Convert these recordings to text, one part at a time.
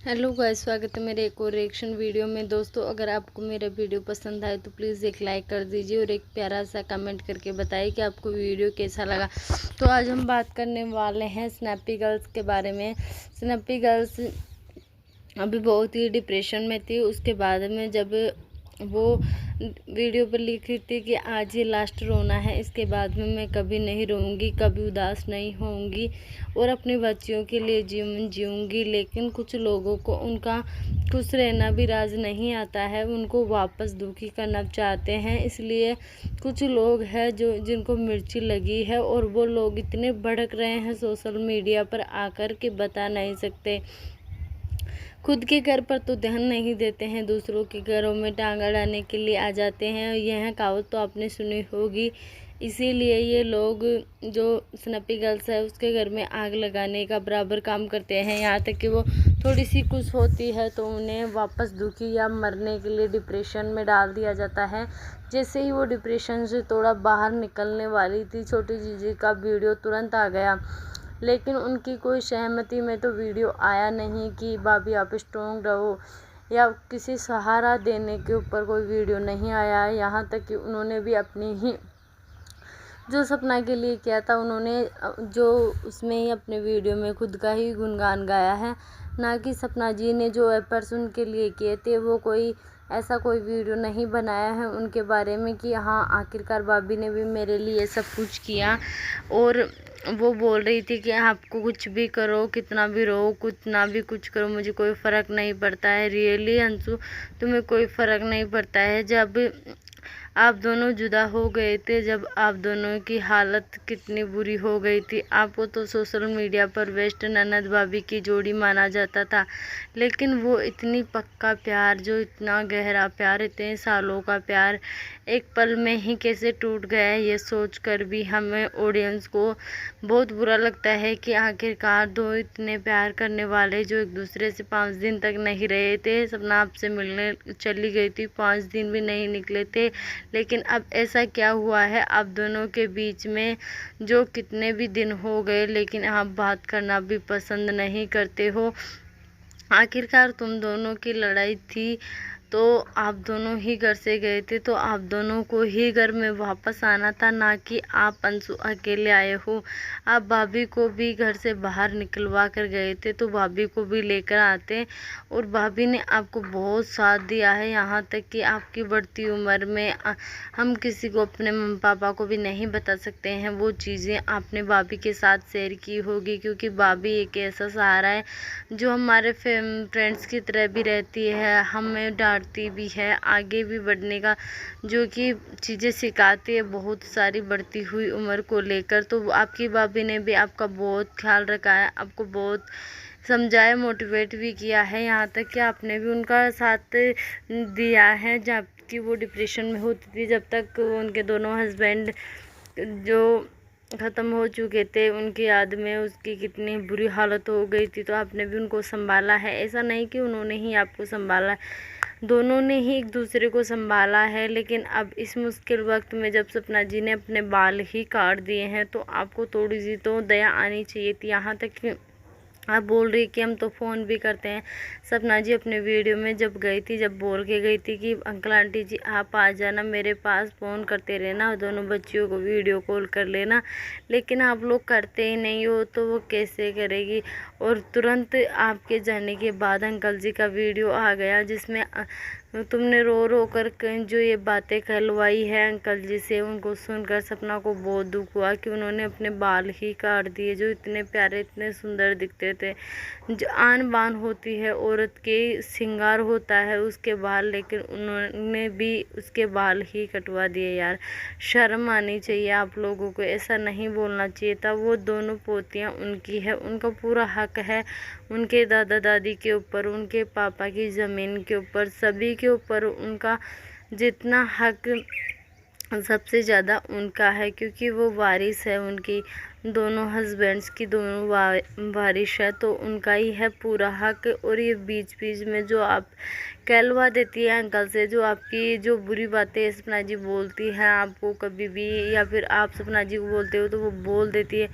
Hello guys, स्वागत है मेरे एक और रिएक्शन वीडियो में। दोस्तों, अगर आपको मेरा वीडियो पसंद आए तो प्लीज़ एक लाइक कर दीजिए और एक प्यारा सा कमेंट करके बताइए कि आपको वीडियो कैसा लगा। तो आज हम बात करने वाले हैं स्नैपी गर्ल्स के बारे में। स्नैपी गर्ल्स अभी बहुत ही डिप्रेशन में थी। उसके बाद में जब वो वीडियो पर लिख रही थी कि आज ये लास्ट रोना है, इसके बाद में मैं कभी नहीं रोऊंगी, कभी उदास नहीं होऊंगी और अपने बच्चियों के लिए जीवन जीऊंगी। लेकिन कुछ लोगों को उनका खुश रहना भी राज नहीं आता है, उनको वापस दुखी करना चाहते हैं। इसलिए कुछ लोग हैं जिनको मिर्ची लगी है और वो लोग इतने भड़क रहे हैं सोशल मीडिया पर आकर के बता नहीं सकते। खुद के घर पर तो ध्यान नहीं देते हैं, दूसरों के घरों में टांग अड़ाने के लिए आ जाते हैं। यह कहावत तो आपने सुनी होगी। इसीलिए ये लोग जो स्नैपी गर्ल्स है उसके घर में आग लगाने का बराबर काम करते हैं। यहाँ तक कि वो थोड़ी सी खुश होती है तो उन्हें वापस दुखी या मरने के लिए डिप्रेशन में डाल दिया जाता है। जैसे ही वो डिप्रेशन से थोड़ा बाहर निकलने वाली थी, छोटी जीजी का वीडियो तुरंत आ गया। लेकिन उनकी कोई सहमति में तो वीडियो आया नहीं कि भाभी आप स्ट्रॉन्ग रहो, या किसी सहारा देने के ऊपर कोई वीडियो नहीं आया। यहाँ तक कि उन्होंने भी अपनी ही जो सपना के लिए किया था, उन्होंने जो उसमें ही अपने वीडियो में खुद का ही गुणगान गाया है, ना कि सपना जी ने जो एफर्ट्स उनके लिए किए थे वो कोई ऐसा कोई वीडियो नहीं बनाया है उनके बारे में कि हाँ आखिरकार भाभी ने भी मेरे लिए सब कुछ किया। और वो बोल रही थी कि आपको कुछ भी करो, कितना भी रो, कितना भी कुछ करो, मुझे कोई फ़र्क नहीं पड़ता है। रियली अंशु, तुम्हें कोई फ़र्क नहीं पड़ता है। जब आप दोनों जुदा हो गए थे, जब आप दोनों की हालत कितनी बुरी हो गई थी, आपको तो सोशल मीडिया पर बेस्ट ननद भाभी की जोड़ी माना जाता था। लेकिन वो इतनी पक्का प्यार, जो इतना गहरा प्यार, इतने सालों का प्यार एक पल में ही कैसे टूट गया है, ये सोच कर भी हमें ऑडियंस को बहुत बुरा लगता है कि आखिरकार दो इतने प्यार करने वाले जो एक दूसरे से 5 दिन तक नहीं रहे थे। सपना आपसे मिलने चली गई थी, 5 दिन भी नहीं निकले थे। लेकिन अब ऐसा क्या हुआ है आप दोनों के बीच में, जो कितने भी दिन हो गए लेकिन आप बात करना भी पसंद नहीं करते हो। आखिरकार तुम दोनों की लड़ाई थी तो आप दोनों ही घर से गए थे, तो आप दोनों को ही घर में वापस आना था, ना कि आप अंशु अकेले आए हो। आप भाभी को भी घर से बाहर निकलवा कर गए थे तो भाभी को भी लेकर आते, और भाभी ने आपको बहुत साथ दिया है। यहाँ तक कि आपकी बढ़ती उम्र में हम किसी को, अपने मम्मी पापा को भी नहीं बता सकते हैं वो चीज़ें आपने भाभी के साथ शेयर की होगी, क्योंकि भाभी एक ऐसा सहारा है जो हमारे फ्रेंड्स की तरह भी रहती है, हमें डांटती भी है, आगे भी बढ़ने का जो कि चीज़ें सिखाती है बहुत सारी बढ़ती हुई उम्र को लेकर। तो आपकी भाभी ने भी आपका बहुत ख्याल रखा है, आपको बहुत समझाया, मोटिवेट भी किया है। यहाँ तक कि आपने भी उनका साथ दिया है जबकि वो डिप्रेशन में होती थी, जब तक उनके दोनों हस्बैंड जो ख़त्म हो चुके थे उनकी याद में उसकी कितनी बुरी हालत हो गई थी, तो आपने भी उनको संभाला है। ऐसा नहीं कि उन्होंने ही आपको संभाला, दोनों ने ही एक दूसरे को संभाला है। लेकिन अब इस मुश्किल वक्त में जब सपना जी ने अपने बाल ही काट दिए हैं तो आपको थोड़ी सी तो दया आनी चाहिए थी। यहाँ तक कि आप बोल रही कि हम तो फ़ोन भी करते हैं। सपना जी अपने वीडियो में जब गई थी, जब बोल के गई थी कि अंकल आंटी जी आप आ जाना मेरे पास, फ़ोन करते रहना, दोनों बच्चियों को वीडियो कॉल कर लेना, लेकिन आप लोग करते ही नहीं हो तो वो कैसे करेगी। और तुरंत आपके जाने के बाद अंकल जी का वीडियो आ गया जिसमें तुमने रो रो कर जो ये बातें कहलवाई है अंकल जी से, उनको सुनकर सपना को बहुत दुख हुआ कि उन्होंने अपने बाल ही काट दिए, जो इतने प्यारे, इतने सुंदर दिखते थे। जो आन बान होती है औरत के, श्रृंगार होता है उसके बाल, लेकिन उन्होंने भी उसके बाल ही कटवा दिए। यार शर्म आनी चाहिए आप लोगों को, ऐसा नहीं बोलना चाहिए था। वो दोनों पोतियाँ उनकी है, उनका पूरा हक है उनके दादा दादी के ऊपर, उनके पापा की ज़मीन के ऊपर, सभी के ऊपर उनका जितना हक सबसे ज़्यादा उनका है, क्योंकि वो वारिस है उनकी, दोनों हस्बैंड्स की दोनों वारिस है, तो उनका ही है पूरा हक। और ये बीच बीच में जो आप कहलवा देती है अंकल से, जो आपकी जो बुरी बातें सपना जी बोलती हैं आपको कभी भी, या फिर आप सपना जी को बोलते हो तो वो बोल देती है,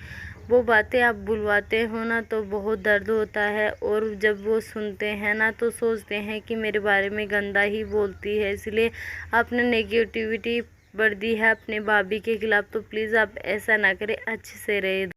वो बातें आप बुलवाते हो ना तो बहुत दर्द होता है, और जब वो सुनते हैं ना तो सोचते हैं कि मेरे बारे में गंदा ही बोलती है, इसलिए आपने नेगेटिविटी बढ़ दी है अपने भाभी के खिलाफ़। तो प्लीज़ आप ऐसा ना करें, अच्छे से रहे।